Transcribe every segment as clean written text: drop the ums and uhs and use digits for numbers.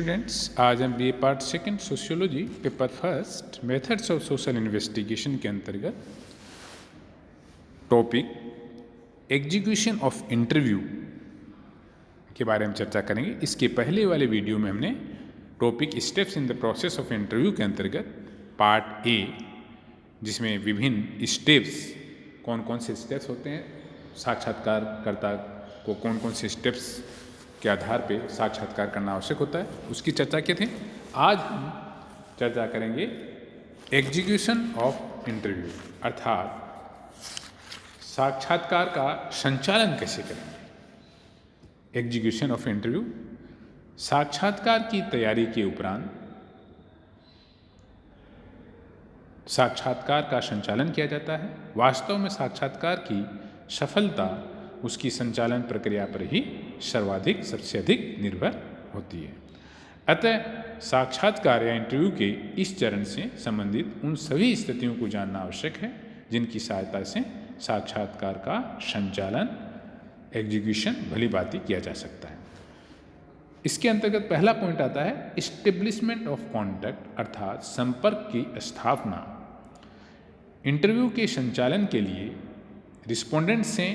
Students, आज हम B part second sociology paper first methods of social investigation के अंतर्गत टॉपिक एग्जीक्यूशन ऑफ इंटरव्यू के बारे में चर्चा करेंगे। इसके पहले वाले वीडियो में हमने topic steps in the process of interview के अंतर्गत पार्ट ए, जिसमें विभिन्न स्टेप्स कौन कौन से स्टेप्स होते हैं, साक्षात्कारकर्ता को कौन कौन से स्टेप्स के आधार पे साक्षात्कार करना आवश्यक होता है, उसकी चर्चा किए थे। आज हम चर्चा करेंगे एग्जीक्यूशन ऑफ इंटरव्यू, अर्थात साक्षात्कार का संचालन कैसे करेंगे। एग्जीक्यूशन ऑफ इंटरव्यू, साक्षात्कार की तैयारी के उपरांत साक्षात्कार का संचालन किया जाता है। वास्तव में साक्षात्कार की सफलता उसकी संचालन प्रक्रिया पर ही सबसे अधिक निर्भर होती है। अतः साक्षात्कार या इंटरव्यू के इस चरण से संबंधित उन सभी स्थितियों को जानना आवश्यक है जिनकी सहायता से साक्षात्कार का संचालन, एग्जीक्यूशन भली भांति किया जा सकता है। इसके अंतर्गत पहला पॉइंट आता है एस्टेब्लिशमेंट ऑफ कॉन्टैक्ट, अर्थात संपर्क की स्थापना। इंटरव्यू के संचालन के लिए रिस्पोंडेंट से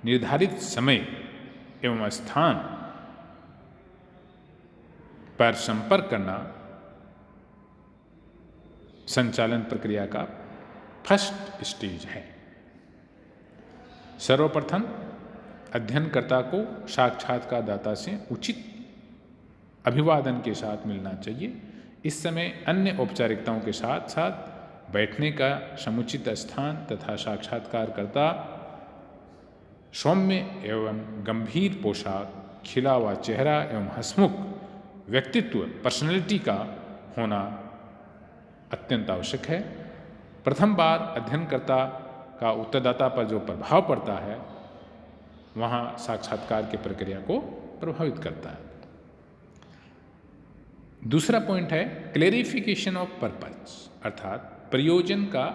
निर्धारित समय एवं स्थान पर संपर्क करना संचालन प्रक्रिया का फर्स्ट स्टेज है। सर्वप्रथम अध्ययनकर्ता को साक्षात्कारदाता से उचित अभिवादन के साथ मिलना चाहिए। इस समय अन्य औपचारिकताओं के साथ साथ बैठने का समुचित स्थान तथा साक्षात्कारकर्ता सौम्य एवं गंभीर पोशाक, खिला हुआ चेहरा एवं हंसमुख व्यक्तित्व, पर्सनैलिटी का होना अत्यंत आवश्यक है। प्रथम बार अध्ययनकर्ता का उत्तरदाता पर जो प्रभाव पड़ता है वहाँ साक्षात्कार की प्रक्रिया को प्रभावित करता है। दूसरा पॉइंट है क्लेरिफिकेशन ऑफ पर्पस, अर्थात प्रयोजन का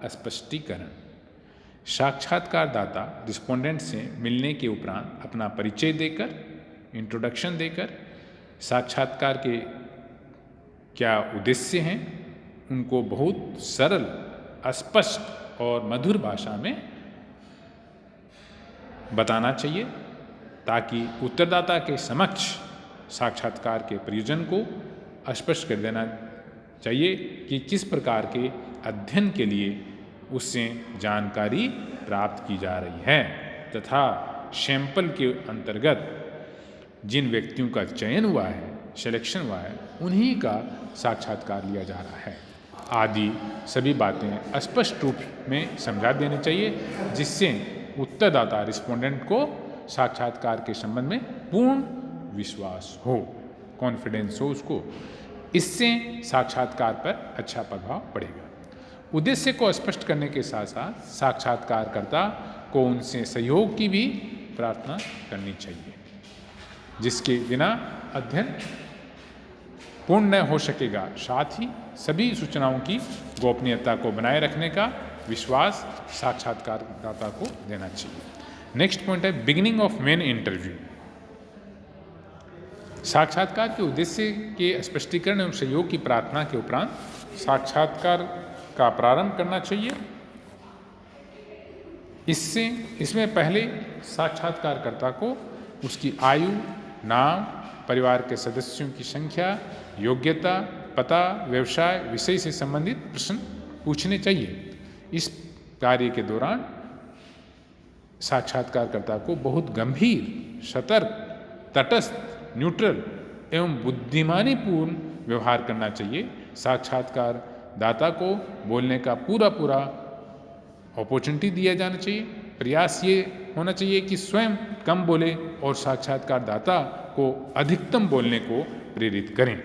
स्पष्टीकरण। साक्षात्कारदाता रिस्पोंडेंट से मिलने के उपरांत अपना परिचय देकर, इंट्रोडक्शन देकर, साक्षात्कार के क्या उद्देश्य हैं उनको बहुत सरल, स्पष्ट और मधुर भाषा में बताना चाहिए ताकि उत्तरदाता के समक्ष साक्षात्कार के प्रयोजन को स्पष्ट कर देना चाहिए कि किस प्रकार के अध्ययन के लिए उससे जानकारी प्राप्त की जा रही है तथा सैंपल के अंतर्गत जिन व्यक्तियों का चयन हुआ है, सिलेक्शन हुआ है, उन्हीं का साक्षात्कार लिया जा रहा है आदि सभी बातें स्पष्ट रूप में समझा देनी चाहिए, जिससे उत्तरदाता रिस्पोंडेंट को साक्षात्कार के संबंध में पूर्ण विश्वास हो, कॉन्फिडेंस हो उसको। इससे साक्षात्कार पर अच्छा प्रभाव पड़ेगा। उद्देश्य को स्पष्ट करने के साथ साथ साक्षात्कारकर्ता को उनसे सहयोग की भी प्रार्थना करनी चाहिए, जिसके बिना अध्ययन पूर्ण न हो सकेगा। साथ ही सभी सूचनाओं की गोपनीयता को बनाए रखने का विश्वास साक्षात्कारदाता को देना चाहिए। नेक्स्ट पॉइंट है बिगिनिंग ऑफ मेन इंटरव्यू। साक्षात्कार के उद्देश्य के स्पष्टीकरण एवं सहयोग की प्रार्थना के उपरांत साक्षात्कार का प्रारंभ करना चाहिए। इसमें पहले साक्षात्कारकर्ता को उसकी आयु, नाम, परिवार के सदस्यों की संख्या, योग्यता, पता, व्यवसाय, विषय से संबंधित प्रश्न पूछने चाहिए। इस कार्य के दौरान साक्षात्कारकर्ता को बहुत गंभीर, सतर्क, तटस्थ, न्यूट्रल एवं बुद्धिमानीपूर्ण व्यवहार करना चाहिए। साक्षात्कारदाता को बोलने का पूरा अपॉर्चुनिटी दिया जाना चाहिए। प्रयास ये होना चाहिए कि स्वयं कम बोले और साक्षात्कारदाता को अधिकतम बोलने को प्रेरित करें।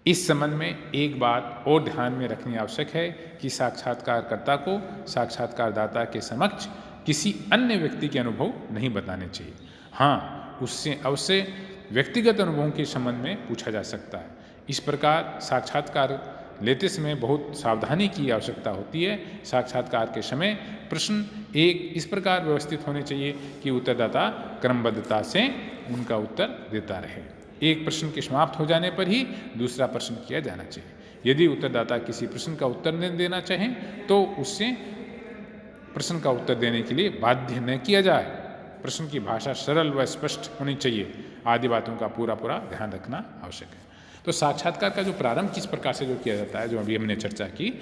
इस संबंध में एक बात और ध्यान में रखनी आवश्यक है कि साक्षात्कारकर्ता को साक्षात्कारदाता के समक्ष किसी अन्य व्यक्ति के अनुभव नहीं बताने चाहिए। हाँ, उससे अवश्य व्यक्तिगत अनुभवों के संबंध में पूछा जा सकता है। इस प्रकार साक्षात्कार लेते समय बहुत सावधानी की आवश्यकता होती है। साक्षात्कार के समय प्रश्न एक इस प्रकार व्यवस्थित होने चाहिए कि उत्तरदाता क्रमबद्धता से उनका उत्तर देता रहे। एक प्रश्न के समाप्त हो जाने पर ही दूसरा प्रश्न किया जाना चाहिए। यदि उत्तरदाता किसी प्रश्न का उत्तर नहीं देना चाहें तो उससे प्रश्न का उत्तर देने के लिए बाध्य न किया जाए। प्रश्न की भाषा सरल व स्पष्ट होनी चाहिए आदि बातों का पूरा ध्यान रखना आवश्यक है। तो साक्षात्कार का जो प्रारंभ किस प्रकार से जो किया जाता है, जो अभी हमने चर्चा की,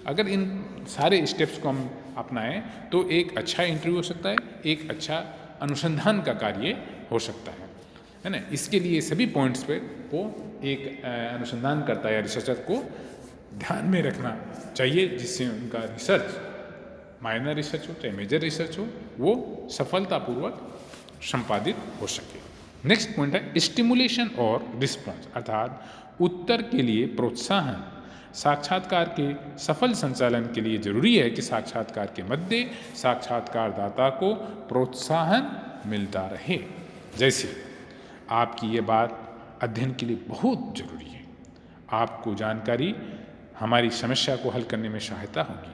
अगर इन सारे स्टेप्स को हम अपनाएं तो एक अच्छा इंटरव्यू हो सकता है, एक अच्छा अनुसंधान का कार्य हो सकता है ना। इसके लिए सभी पॉइंट्स पे को एक अनुसंधानकर्ता या रिसर्चर को ध्यान में रखना चाहिए, जिससे उनका रिसर्च, माइनर रिसर्च हो चाहे मेजर रिसर्च हो, वो सफलतापूर्वक संपादित हो सके। नेक्स्ट पॉइंट है स्टिमुलेशन और रिस्पॉन्स, अर्थात उत्तर के लिए प्रोत्साहन। साक्षात्कार के सफल संचालन के लिए जरूरी है कि साक्षात्कार के मध्य साक्षात्कारदाता को प्रोत्साहन मिलता रहे। जैसे आपकी ये बात अध्ययन के लिए बहुत जरूरी है, आपको जानकारी हमारी समस्या को हल करने में सहायता होगी,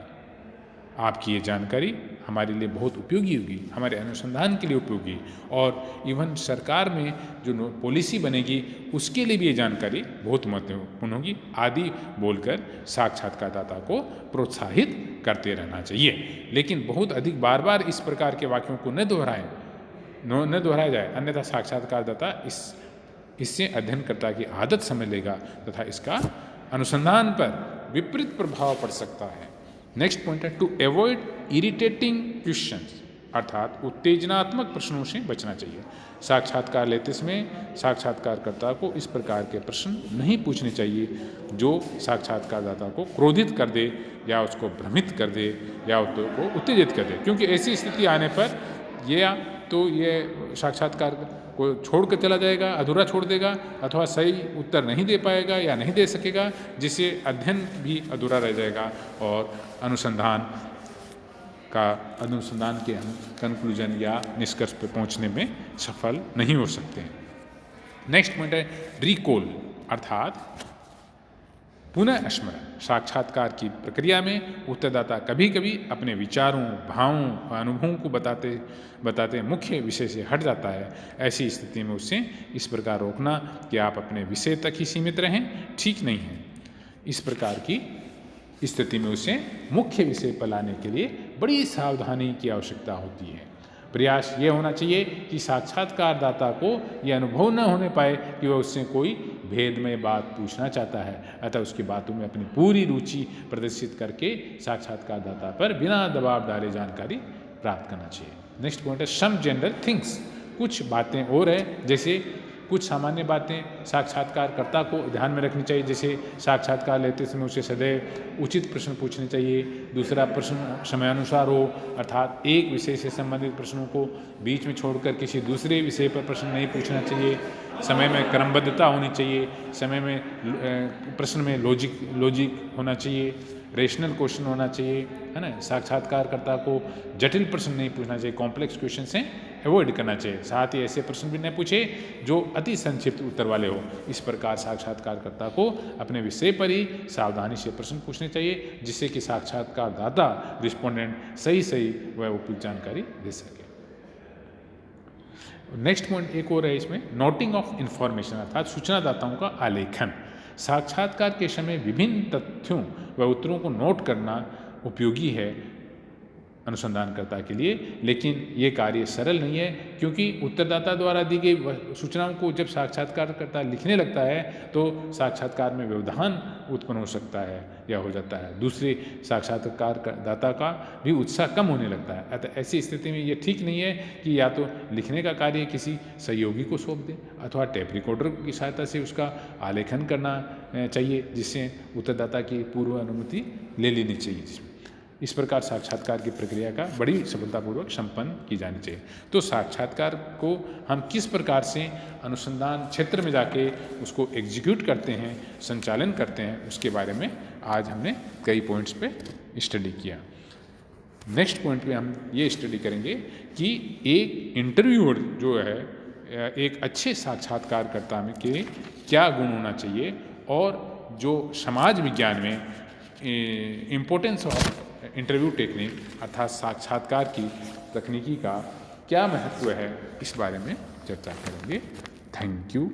आपकी ये जानकारी हमारे लिए बहुत उपयोगी होगी, हमारे अनुसंधान के लिए उपयोगी, और इवन सरकार में जो पॉलिसी बनेगी उसके लिए भी ये जानकारी बहुत महत्वपूर्ण होगी आदि बोलकर साक्षात्कारदाता को प्रोत्साहित करते रहना चाहिए। लेकिन बहुत अधिक बार बार इस प्रकार के वाक्यों को न दोहराया जाए, अन्यथा साक्षात्कारदाता इससे अध्ययनकर्ता की आदत समझ लेगा तथा इसका अनुसंधान पर विपरीत प्रभाव पड़ सकता है। नेक्स्ट पॉइंट है टू अवॉइड इरिटेटिंग क्वेश्चंस, अर्थात उत्तेजनात्मक प्रश्नों से बचना चाहिए। साक्षात्कार लेते समय साक्षात्कारकर्ता को इस प्रकार के प्रश्न नहीं पूछने चाहिए जो साक्षात्कारदाता को क्रोधित कर दे या उसको भ्रमित कर दे या उसको उत्तेजित कर दे, क्योंकि ऐसी स्थिति आने पर या तो ये साक्षात्कार को छोड़ कर चला जाएगा, अधूरा छोड़ देगा, अथवा सही उत्तर नहीं दे पाएगा या नहीं दे सकेगा, जिससे अध्ययन भी अधूरा रह जाएगा और अनुसंधान के हम कंक्लूजन या निष्कर्ष पे पहुंचने में सफल नहीं हो सकते हैं। नेक्स्ट पॉइंट है रिकॉल, अर्थात पुनः स्मरण। साक्षात्कार की प्रक्रिया में उत्तरदाता कभी कभी अपने विचारों, भावों और अनुभवों को बताते मुख्य विषय से हट जाता है। ऐसी स्थिति में उससे इस प्रकार रोकना कि आप अपने विषय तक ही सीमित रहें ठीक नहीं है। इस प्रकार की स्थिति में उसे मुख्य विषय पर लाने के लिए बड़ी सावधानी की आवश्यकता होती है। प्रयास ये होना चाहिए कि साक्षात्कारदाता को यह अनुभव न होने पाए कि वह उससे कोई भेदमय बात पूछना चाहता है, अतः उसकी बातों में अपनी पूरी रुचि प्रदर्शित करके साक्षात्कारदाता पर बिना दबाव डाले जानकारी प्राप्त करना चाहिए। नेक्स्ट पॉइंट है सम जनरल थिंग्स, कुछ बातें और है, जैसे कुछ सामान्य बातें साक्षात्कारकर्ता को ध्यान में रखनी चाहिए। जैसे साक्षात्कार लेते समय उसे सदैव उचित प्रश्न पूछने चाहिए। दूसरा, प्रश्न समयानुसार हो, अर्थात एक विषय से संबंधित प्रश्नों को बीच में छोड़कर किसी दूसरे विषय पर प्रश्न नहीं पूछना चाहिए। समय में क्रमबद्धता होनी चाहिए, समय में प्रश्न में लॉजिक होना चाहिए, रेशनल क्वेश्चन होना चाहिए, है ना। साक्षात्कारकर्ता को जटिल प्रश्न नहीं पूछना चाहिए, कॉम्प्लेक्स क्वेश्चन से अवॉइड करना चाहिए। साथ ही ऐसे प्रश्न भी न पूछे जो अति संक्षिप्त उत्तर वाले हो। इस प्रकार साक्षात्कारकर्ता को अपने विषय पर ही सावधानी से प्रश्न पूछने चाहिए, जिससे कि साक्षात्कारदाता रिस्पोंडेंट सही व उपयुक्त जानकारी दे सके। नेक्स्ट पॉइंट एक और है इसमें, नोटिंग ऑफ इंफॉर्मेशन, अर्थात सूचनादाताओं का आलेखन। साक्षात्कार के समय विभिन्न तथ्यों व उत्तरों को नोट करना उपयोगी है अनुसंधानकर्ता के लिए, लेकिन ये कार्य सरल नहीं है, क्योंकि उत्तरदाता द्वारा दी गई सूचनाओं को जब साक्षात्कारकर्ता लिखने लगता है तो साक्षात्कार में व्यवधान उत्पन्न हो सकता है या हो जाता है। दूसरे साक्षात्कारदाता का भी उत्साह कम होने लगता है। अतः ऐसी स्थिति में ये ठीक नहीं है कि या तो लिखने का कार्य किसी सहयोगी को सौंप दें अथवा टेप रिकॉर्डर की सहायता से उसका आलेखन करना चाहिए, जिससे उत्तरदाता की पूर्व अनुमति ले लेनी चाहिए। इस प्रकार साक्षात्कार की प्रक्रिया का बड़ी सफलतापूर्वक संपन्न की जानी चाहिए। तो साक्षात्कार को हम किस प्रकार से अनुसंधान क्षेत्र में जाके उसको एग्जीक्यूट करते हैं, संचालन करते हैं, उसके बारे में आज हमने कई पॉइंट्स पे स्टडी किया। नेक्स्ट पॉइंट पे हम ये स्टडी करेंगे कि एक इंटरव्यूअर जो है, एक अच्छे साक्षात्कारकर्ता में के क्या गुण होना चाहिए, और जो समाज विज्ञान में इम्पोर्टेंस ऑफ इंटरव्यू टेक्निक अर्थात साक्षात्कार की तकनीकी का क्या महत्व है, इस बारे में चर्चा करेंगे। Thank you.